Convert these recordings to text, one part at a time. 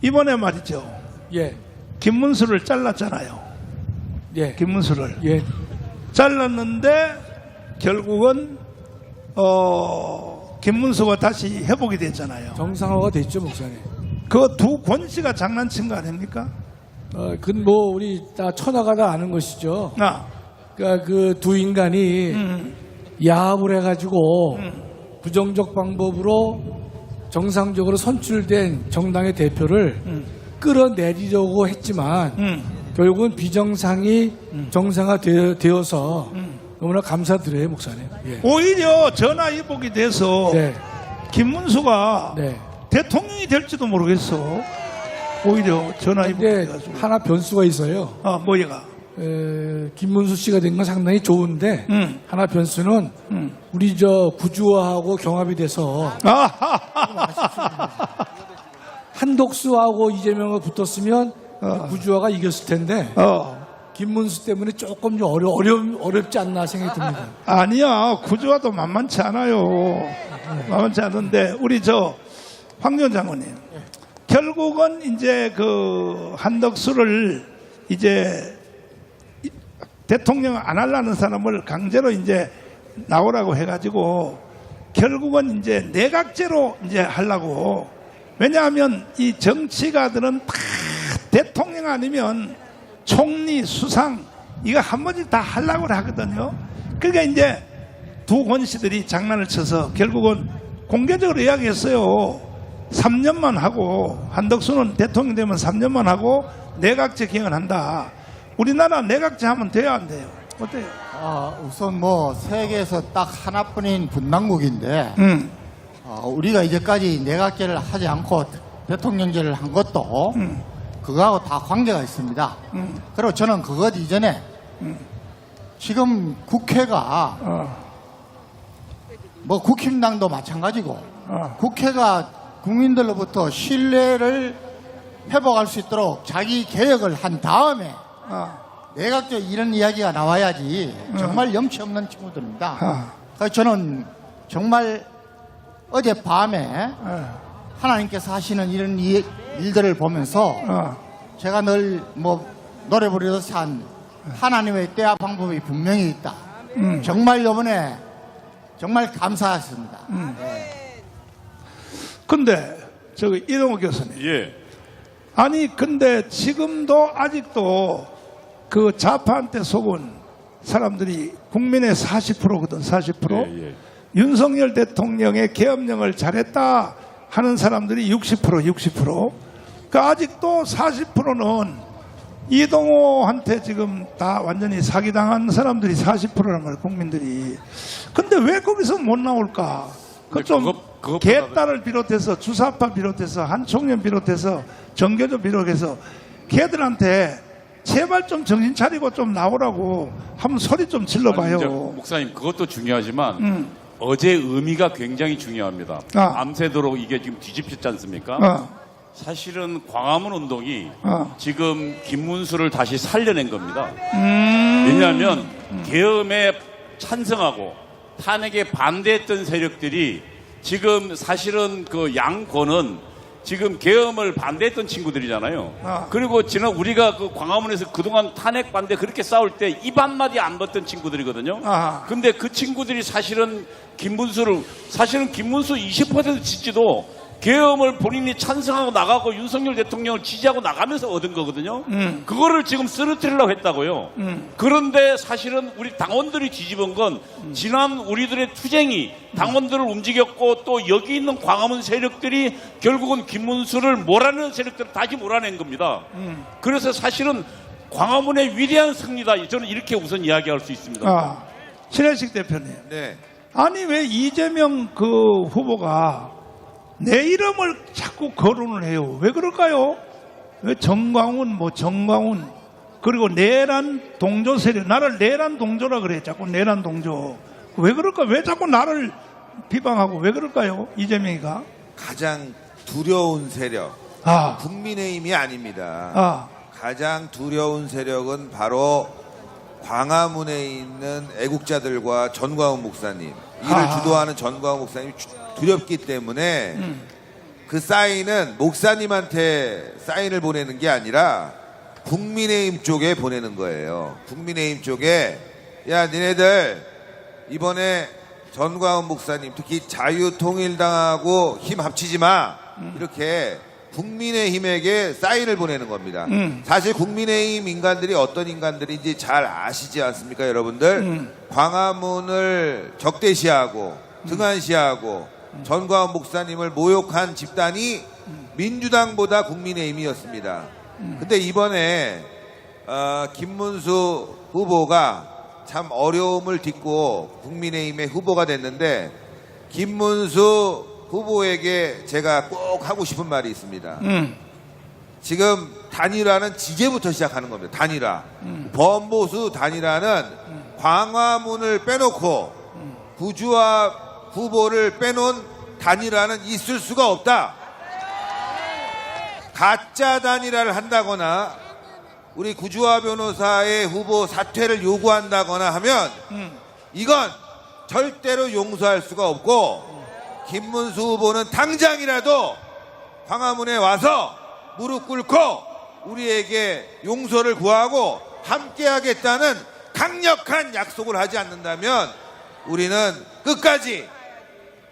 이번에 말이죠. 예, 김문수를 잘랐잖아요. 예, 김문수를 예, 잘랐는데 결국은 김문수가 다시 회복이 됐잖아요. 정상화가 됐죠, 목사님. 그 두 권씨가 장난친 거 아닙니까? 그건 뭐 우리 다 천하가 다 아는 것이죠. 그러니까 그 두 인간이 야합을 해가지고 부정적 방법으로 정상적으로 선출된 정당의 대표를 끌어내리려고 했지만 결국은 비정상이 정상화되어서 너무나 감사드려요, 목사님. 예. 오히려 전화위복이 돼서 네, 김문수가 네. 대통령이 될지도 모르겠어. 오히려 전화위복이 근데 돼가지고. 하나 변수가 있어요. 뭐예가? 김문수 씨가 된 건 상당히 좋은데 하나 변수는 우리 저 구주화하고 경합이 돼서 한독수하고 이재명이 붙었으면 구주화가 이겼을 텐데 김문수 때문에 조금 좀 어렵지 않나 생각이 듭니다. 아니야, 구조와도 만만치 않아요. 만만치 않은데 우리 황 전 장관님, 결국은 이제 그 한덕수를 이제 대통령 안 하려는 사람을 강제로 이제 나오라고 해가지고 결국은 이제 내각제로 이제 하려고. 왜냐하면 이 정치가들은 다 대통령 아니면 총리, 수상 이거 한 번씩 다 하려고 하거든요. 그러니까 이제 두 권씨들이 장난을 쳐서 결국은 공개적으로 이야기했어요. 3년만 하고, 한덕수는 대통령 되면 3년만 하고 내각제 개헌한다. 우리나라 내각제 하면 돼야 안 돼요? 어때요? 우선 뭐 세계에서 딱 하나뿐인 분당국인데 우리가 이제까지 내각제를 하지 않고 대통령제를 한 것도 그거하고 다 관계가 있습니다. 그리고 저는 그것 이전에 지금 국회가 뭐 국힘당도 마찬가지고 국회가 국민들로부터 신뢰를 회복할 수 있도록 자기 개혁을 한 다음에 내각제 이런 이야기가 나와야지 정말 염치 없는 친구들입니다. 그래서 저는 정말 어젯밤에 하나님께서 하시는 이런 일들을 보면서 제가 늘 뭐 노래 부르듯이 한 하나님의 때와 방법이 분명히 있다. 정말 이번에 정말 감사했습니다. 근데 이동호 교수님, 예. 아니 근데 지금도 아직도 그 좌파한테 속은 사람들이 국민의 40%거든. 40%. 예. 윤석열 대통령의 계엄령을 잘했다 하는 사람들이 60%. 그 아직도 40%는 이동호한테 지금 다 완전히 사기당한 사람들이 40%란 말이에요, 국민들이. 근데 왜 거기서 못 나올까? 그것보다 개딸을 비롯해서 주사파 비롯해서 한총련 비롯해서 정교조 비롯해서 걔들한테 제발 좀 정신 차리고 좀 나오라고 한번 소리 좀 질러봐요. 아니, 목사님, 그것도 중요하지만 어제 의미가 굉장히 중요합니다. 밤새도록 이게 지금 뒤집혔지 않습니까? 사실은 광화문 운동이 지금 김문수를 다시 살려낸 겁니다. 왜냐하면 계엄에 찬성하고 탄핵에 반대했던 세력들이 지금 사실은 그 양권은 지금 계엄을 반대했던 친구들이잖아요. 그리고 지난 우리가 그 광화문에서 그동안 탄핵 반대 그렇게 싸울 때 입 한마디 안 벗던 친구들이거든요. 근데 그 친구들이 사실은 김문수 20% 지지도 계엄을 본인이 찬성하고 나가고 윤석열 대통령을 지지하고 나가면서 얻은 거거든요. 그거를 지금 쓰러뜨리려고 했다고요. 그런데 사실은 우리 당원들이 뒤집은 건 지난 우리들의 투쟁이 당원들을 움직였고 또 여기 있는 광화문 세력들이 결국은 김문수를 몰아내는 세력들을 다시 몰아낸 겁니다. 그래서 사실은 광화문의 위대한 승리다. 저는 이렇게 우선 이야기할 수 있습니다. 신혜식 대표님. 네. 아니 왜 이재명 그 후보가 내 이름을 자꾸 거론을 해요? 왜 그럴까요? 왜 정광훈 그리고 내란 동조 세력, 나를 내란 동조라 그래. 자꾸 내란 동조. 왜 그럴까? 왜 자꾸 나를 비방하고 왜 그럴까요? 이재명이가 가장 두려운 세력 국민의힘이 아닙니다. 가장 두려운 세력은 바로 광화문에 있는 애국자들과 전광훈 목사님, 이를 주도하는 전광훈 목사님이 두렵기 때문에 그 사인은 목사님한테 사인을 보내는 게 아니라 국민의힘 쪽에 보내는 거예요. 국민의힘 쪽에 야 니네들 이번에 전광훈 목사님 특히 자유통일당하고 힘 합치지 마 이렇게 국민의힘에게 사인을 보내는 겁니다. 사실 국민의힘 인간들이 어떤 인간들인지 잘 아시지 않습니까 여러분들? 광화문을 적대시하고 등한시하고 전광훈 목사님을 모욕한 집단이 민주당보다 국민의힘이었습니다. 근데 이번에 김문수 후보가 참 어려움을 딛고 국민의힘의 후보가 됐는데 김문수 후보에게 제가 꼭 하고 싶은 말이 있습니다. 지금 단일화는 지제부터 시작하는 겁니다. 단일화. 범보수 단일화는 광화문을 빼놓고 구주와 후보를 빼놓은 단일화는 있을 수가 없다. 가짜 단일화를 한다거나 우리 구주화 변호사의 후보 사퇴를 요구한다거나 하면 이건 절대로 용서할 수가 없고 김문수 후보는 당장이라도 광화문에 와서 무릎 꿇고 우리에게 용서를 구하고 함께하겠다는 강력한 약속을 하지 않는다면 우리는 끝까지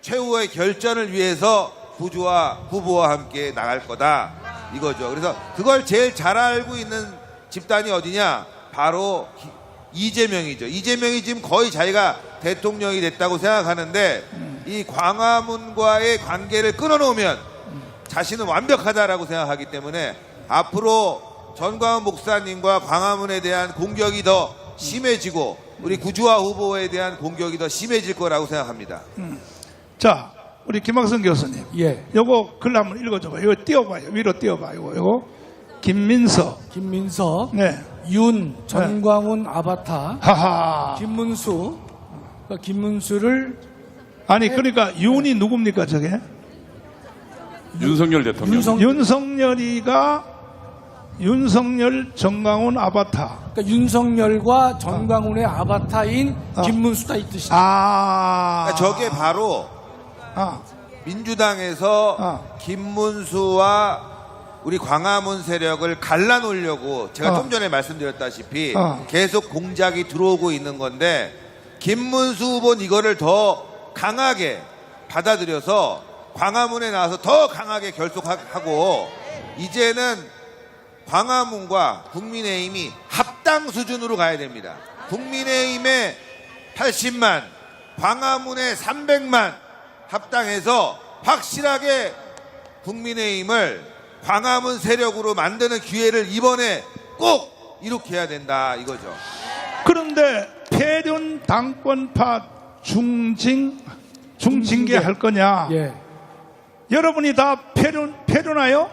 최후의 결전을 위해서 구주와 후보와 함께 나갈 거다 이거죠. 그래서 그걸 제일 잘 알고 있는 집단이 어디냐? 바로 이재명이죠. 이재명이 지금 거의 자기가 대통령이 됐다고 생각하는데 이 광화문과의 관계를 끊어놓으면 자신은 완벽하다라고 생각하기 때문에 앞으로 전광훈 목사님과 광화문에 대한 공격이 더 심해지고 우리 구주화 후보에 대한 공격이 더 심해질 거라고 생각합니다. 자, 우리 김학성 교수님. 예. 요거 글 한번 읽어줘봐요. 이거 띄워봐요. 위로 띄워봐요. 요거. 김민서. 네. 윤, 전광훈 네. 아바타. 하하. 김문수. 그러니까 김문수를. 아니, 그러니까 윤이 누굽니까, 저게? 윤석열 대통령. 윤석열이가 윤석열, 정광훈 아바타. 그러니까 윤석열과 전광훈의 아바타인 김문수다 이 뜻이죠. 아. 그러니까 저게 바로 민주당에서 김문수와 우리 광화문 세력을 갈라놓으려고 제가 좀 전에 말씀드렸다시피 계속 공작이 들어오고 있는 건데 김문수 후보는 이거를 더 강하게 받아들여서 광화문에 나와서 더 강하게 결속하고 이제는 광화문과 국민의힘이 합당 수준으로 가야 됩니다. 국민의힘에 80만, 광화문에 300만 합당해서 확실하게 국민의힘을 광화문 세력으로 만드는 기회를 이번에 꼭 이룩해야 된다 이거죠. 그런데 폐륜 당권파 중징계 할 거냐? 예. 여러분이 다 폐륜하요?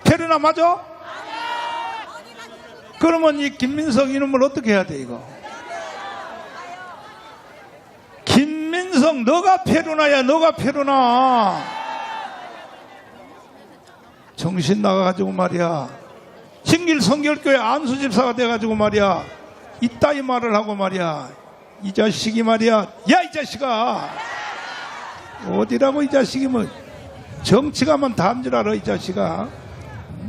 폐륜아 맞아? 그러면 이 김민석 이놈을 어떻게 해야 돼 이거? 김민석 너가 폐륜아야 너가 폐륜아. 정신 나가가지고 말이야. 신길 성결교회 안수집사가 돼가지고 말이야. 이따위 말을 하고 말이야. 이 자식이 말이야. 야 이 자식아. 어디라고 이 자식이 뭐 정치가만 다한 줄 알아 이 자식아.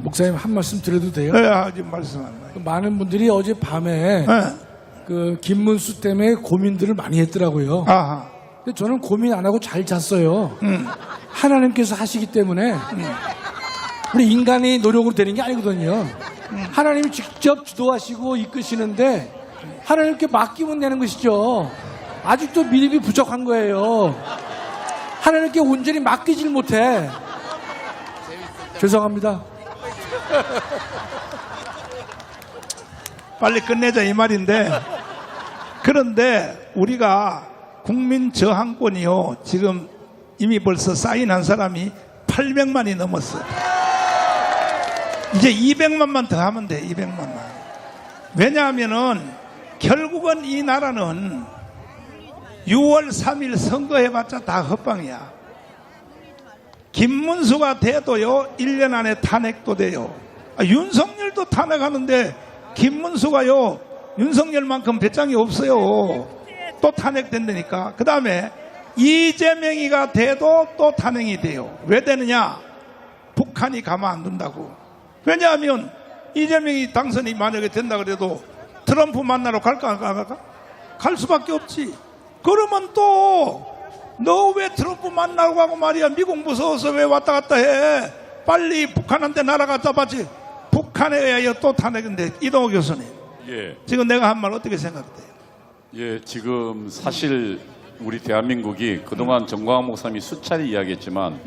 목사님 한 말씀 드려도 돼요? 네, 아주 말씀합니다. 많은 분들이 어제 밤에 네. 그 김문수 때문에 고민들을 많이 했더라고요. 아하. 근데 저는 고민 안 하고 잘 잤어요. 하나님께서 하시기 때문에 우리 인간이 노력으로 되는 게 아니거든요. 하나님이 직접 주도하시고 이끄시는데 하나님께 맡기면 되는 것이죠. 아직도 믿음이 부족한 거예요. 하나님께 온전히 맡기질 못해. 죄송합니다. 빨리 끝내자 이 말인데 그런데 우리가 국민 저항권이요 지금 이미 벌써 사인한 사람이 800만이 넘었어. 이제 200만만 더 하면 돼. 200만만. 왜냐하면은 결국은 이 나라는 6월 3일 선거해봤자 다 헛방이야. 김문수가 돼도요 1년 안에 탄핵도 돼요. 윤석열도 탄핵하는데 김문수가요 윤석열만큼 배짱이 없어요. 또 탄핵된다니까. 그 다음에 이재명이가 돼도 또 탄핵이 돼요. 왜 되느냐? 북한이 가만 안 둔다고. 왜냐하면 이재명이 당선이 만약에 된다 그래도 트럼프 만나러 갈까 안 갈까? 갈 수밖에 없지. 그러면 또 너 왜 트럼프 만나고 하고 말이야. 미국 무서워서 왜 왔다 갔다 해. 빨리 북한한테 날아갔다 봤지. 북한에 의하여 또 탄핵인데. 이동호 교수님, 예, 지금 내가 한 말 어떻게 생각돼요? 예, 지금 사실 우리 대한민국이 그동안 정광훈 목사님이 수차례 이야기했지만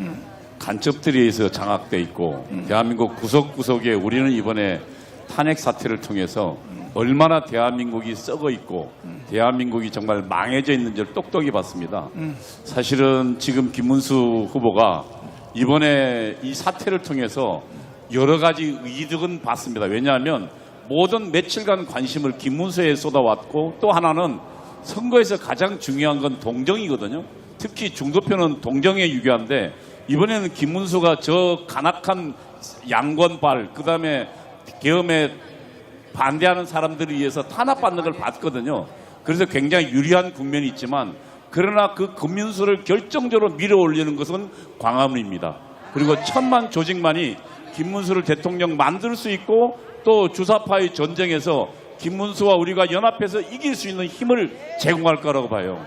간첩들에 의해서 장악돼 있고 대한민국 구석구석에 우리는 이번에 탄핵 사태를 통해서 얼마나 대한민국이 썩어 있고 대한민국이 정말 망해져 있는지를 똑똑히 봤습니다. 사실은 지금 김문수 후보가 이번에 이 사태를 통해서 여러 가지 이득은 봤습니다. 왜냐하면 모든 며칠간 관심을 김문수에 쏟아왔고 또 하나는 선거에서 가장 중요한 건 동정이거든요. 특히 중도표는 동정에 유리한데 이번에는 김문수가 저 간악한 양권발 그다음에 계엄에 반대하는 사람들에 의해서 탄압받는 걸 봤거든요. 그래서 굉장히 유리한 국면이 있지만 그러나 그 김문수를 결정적으로 밀어올리는 것은 광화문입니다. 그리고 천만 조직만이 김문수를 대통령 만들 수 있고 또 주사파의 전쟁에서 김문수와 우리가 연합해서 이길 수 있는 힘을 제공할 거라고 봐요.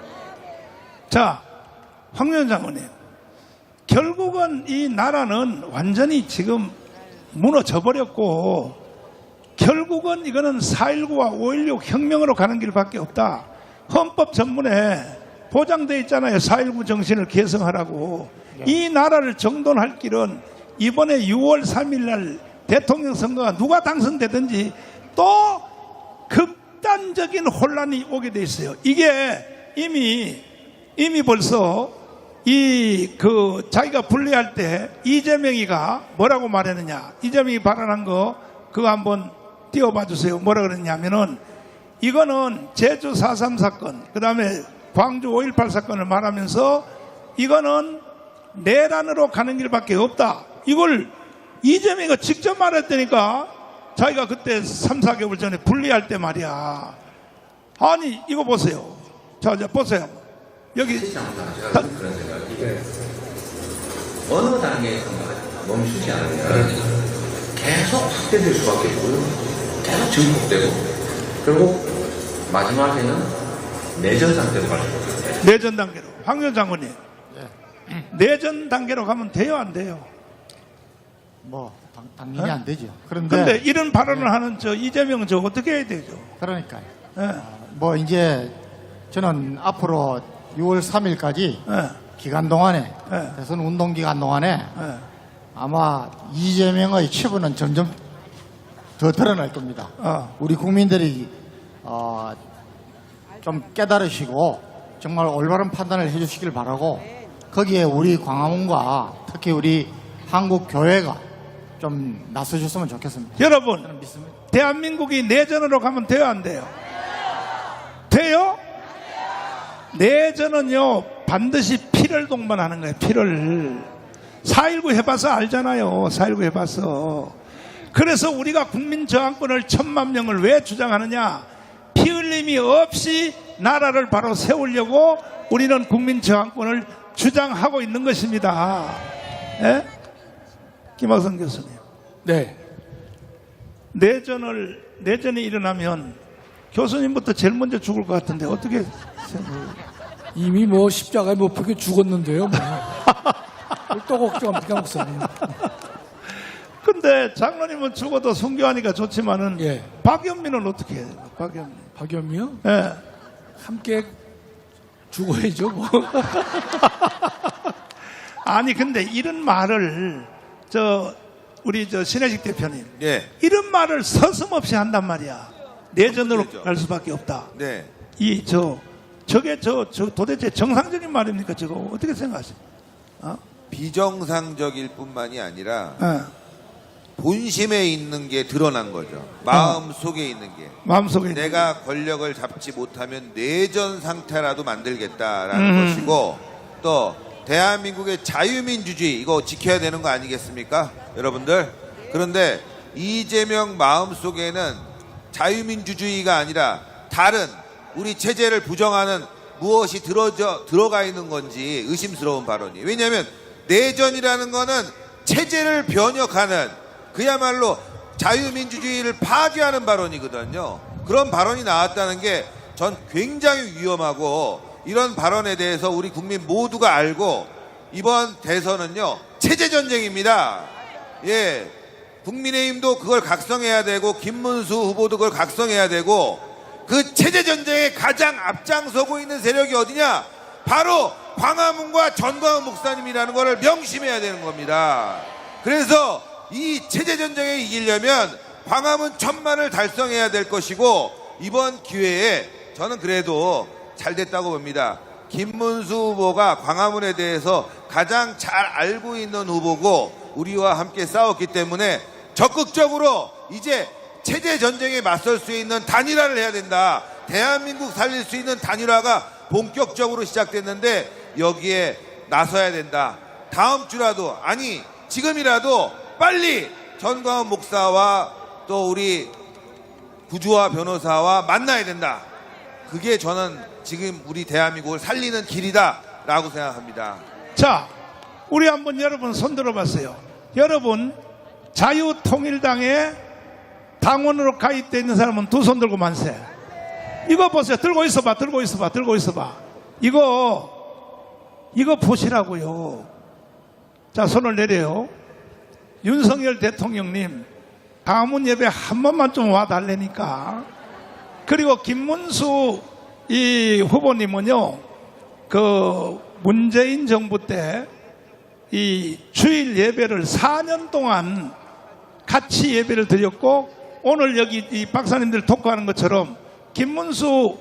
자, 황교안 장관님, 결국은 이 나라는 완전히 지금 무너져 버렸고 결국은 이거는 4.19와 5.16 혁명으로 가는 길밖에 없다. 헌법 전문에 보장되어 있잖아요. 4.19 정신을 계승하라고. 이 나라를 정돈할 길은 이번에 6월 3일 날 대통령 선거가 누가 당선되든지 또 극단적인 혼란이 오게 돼 있어요. 이게 이미 벌써 자기가 분리할 때 이재명이가 뭐라고 말했느냐. 이재명이 발언한 거 그거 한번 띄워봐 주세요. 뭐라 그랬냐면은 이거는 제주 4.3 사건, 그 다음에 광주 5.18 사건을 말하면서 이거는 내란으로 가는 길밖에 없다. 이걸 이재명이가 직접 말했다니까. 자기가 그때 3, 4개월 전에 분리할 때 말이야. 아니 이거 보세요. 자 보세요. 여기 제가 그런 생각. 이게 어느 단계에서인가 멈추지 않으면 계속 확대될 수밖에 없고요. 계속 증폭되고 결국 마지막에는 내전 상태로 갈 수밖에 없어요. 내전 단계로. 황교안 장관님, 내전 단계로 가면 돼요, 안 돼요? 뭐 당연히 안 되죠. 그런데 근데 이런 발언을 하는 이재명은 어떻게 해야 되죠? 그러니까요. 예. 뭐 이제 저는 앞으로 6월 3일까지 예. 기간 동안에 예. 대선 운동 기간 동안에 예. 아마 이재명의 치부는 점점 더 드러날 겁니다. 우리 국민들이 좀 깨달으시고 정말 올바른 판단을 해주시길 바라고 거기에 우리 광화문과 특히 우리 한국 교회가 좀 나서줬으면 좋겠습니다. 여러분, 저는 믿습니다. 대한민국이 내전으로 가면 돼요, 안 돼요? 돼요? 내전은요 반드시 피를 동반하는 거예요. 피를. 4.19 해봐서 알잖아요. 4.19 해봐서. 그래서 우리가 국민저항권을 1,000만 명을 왜 주장하느냐. 피 흘림이 없이 나라를 바로 세우려고 우리는 국민저항권을 주장하고 있는 것입니다. 예? 김학성 교수님, 네. 내전이 일어나면 교수님부터 제일 먼저 죽을 것 같은데 어떻게 생각해요? 이미 뭐 십자가에 못 박혀 죽었는데요. 뭐. 또 걱정합니까, 목사님? 근데 장로님은 죽어도 순교하니까 좋지만은 예. 박연민은 어떻게 해요? 박연민. 박연미요? 예. 함께 죽어야죠, 뭐. 아니 근데 이런 말을 우리 신혜식 대표님 네. 이런 말을 서슴없이 한단 말이야. 내전으로 그렇죠. 갈 수밖에 없다. 네. 저게 도대체 정상적인 말입니까? 저거 어떻게 생각하세요? 비정상적일 뿐만이 아니라 예. 본심에 있는 게 드러난 거죠. 마음 속에 있는 게. 마음속에 내가 권력을 잡지 못하면 내전 상태라도 만들겠다라는 것이고 또 대한민국의 자유민주주의 이거 지켜야 되는 거 아니겠습니까? 여러분들. 그런데 이재명 마음 속에는 자유민주주의가 아니라 다른 우리 체제를 부정하는 무엇이 들어가 있는 건지 의심스러운 발언이. 왜냐하면 내전이라는 거는 체제를 변혁하는 그야말로 자유민주주의를 파괴하는 발언이거든요. 그런 발언이 나왔다는 게 전 굉장히 위험하고, 이런 발언에 대해서 우리 국민 모두가 알고 이번 대선은요 체제 전쟁입니다. 예, 국민의힘도 그걸 각성해야 되고 김문수 후보도 그걸 각성해야 되고, 그 체제 전쟁에 가장 앞장서고 있는 세력이 어디냐? 바로 광화문과 전광훈 목사님이라는 것을 명심해야 되는 겁니다. 그래서 이 체제 전쟁에 이기려면 광화문 1000만을 달성해야 될 것이고, 이번 기회에 저는 그래도 잘 됐다고 봅니다. 김문수 후보가 광화문에 대해서 가장 잘 알고 있는 후보고 우리와 함께 싸웠기 때문에 적극적으로 이제 체제 전쟁에 맞설 수 있는 단일화를 해야 된다. 대한민국 살릴 수 있는 단일화가 본격적으로 시작됐는데 여기에 나서야 된다. 다음 주라도, 아니 지금이라도 빨리 전광훈 목사와 또 우리 구주화 변호사와 만나야 된다. 그게 저는 지금 우리 대한민국을 살리는 길이다라고 생각합니다. 자, 우리 한번 여러분 손 들어봤어요. 여러분 자유통일당에 당원으로 가입되어 있는 사람은 두 손 들고 만세. 이거 보세요. 들고 있어봐. 이거 보시라고요. 자, 손을 내려요. 윤석열 대통령님, 광화문 예배 한 번만 좀 와달라니까. 그리고 김문수 이 후보님은요, 그 문재인 정부 때 이 주일 예배를 4년 동안 같이 예배를 드렸고, 오늘 여기 이 박사님들 토크하는 것처럼 김문수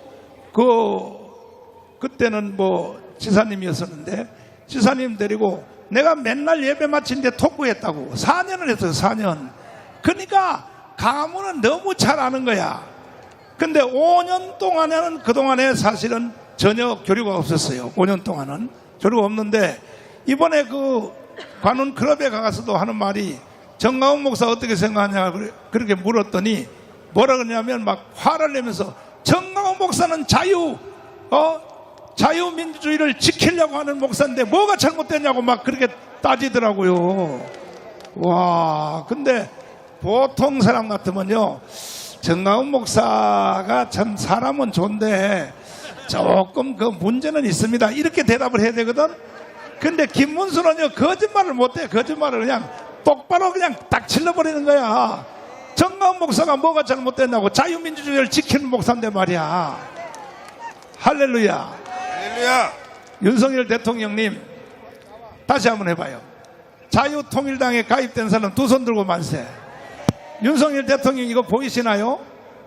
그때는 뭐 지사님이었었는데 지사님 데리고 내가 맨날 예배 마치는데 토크했다고 4년을 했어요. 4년. 그러니까 광화문은 너무 잘 아는 거야. 근데 5년 동안에는 그동안에 사실은 전혀 교류가 없었어요. 5년 동안은 교류가 없는데, 이번에 그 관훈 클럽에 가서도 하는 말이 전광훈 목사 어떻게 생각하냐 그렇게 물었더니 뭐라 그러냐면 막 화를 내면서 전광훈 목사는 자유민주주의를 지키려고 하는 목사인데 뭐가 잘못됐냐고 막 그렇게 따지더라고요. 와, 근데 보통 사람 같으면요, 전광훈 목사가 참 사람은 좋은데 조금 그 문제는 있습니다, 이렇게 대답을 해야 되거든. 근데 김문수는요 거짓말을 못해. 거짓말을 그냥 똑바로 그냥 딱 질러버리는 거야. 전광훈 목사가 뭐가 잘못됐냐고, 자유민주주의를 지키는 목사인데 말이야. 할렐루야. 할렐루야. 윤석열 대통령님 다시 한번 해봐요. 자유통일당에 가입된 사람 두 손 들고 만세. 윤석열 대통령 이거 보이시나요?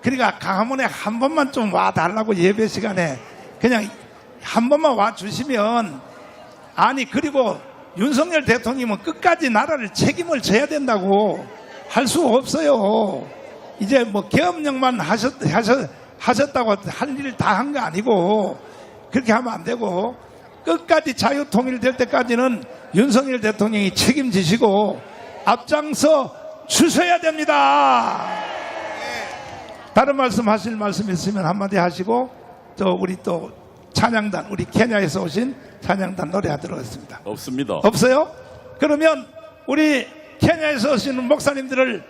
그러니까 광화문에 한 번만 좀 와달라고, 예배 시간에 그냥 한 번만 와주시면. 아니, 그리고 윤석열 대통령은 끝까지 나라를 책임을 져야 된다고. 할 수 없어요. 이제 뭐 계엄령만 하셨다고 할 일 다 한 거 아니고 그렇게 하면 안 되고, 끝까지 자유통일 될 때까지는 윤석열 대통령이 책임지시고 앞장서 주셔야 됩니다. 다른 말씀 하실 말씀 있으면 한마디 하시고, 또 우리 또 찬양단, 우리 케냐에서 오신 찬양단 노래하도록 하겠습니다. 없습니다. 없어요? 그러면 우리 케냐에서 오시는 목사님들을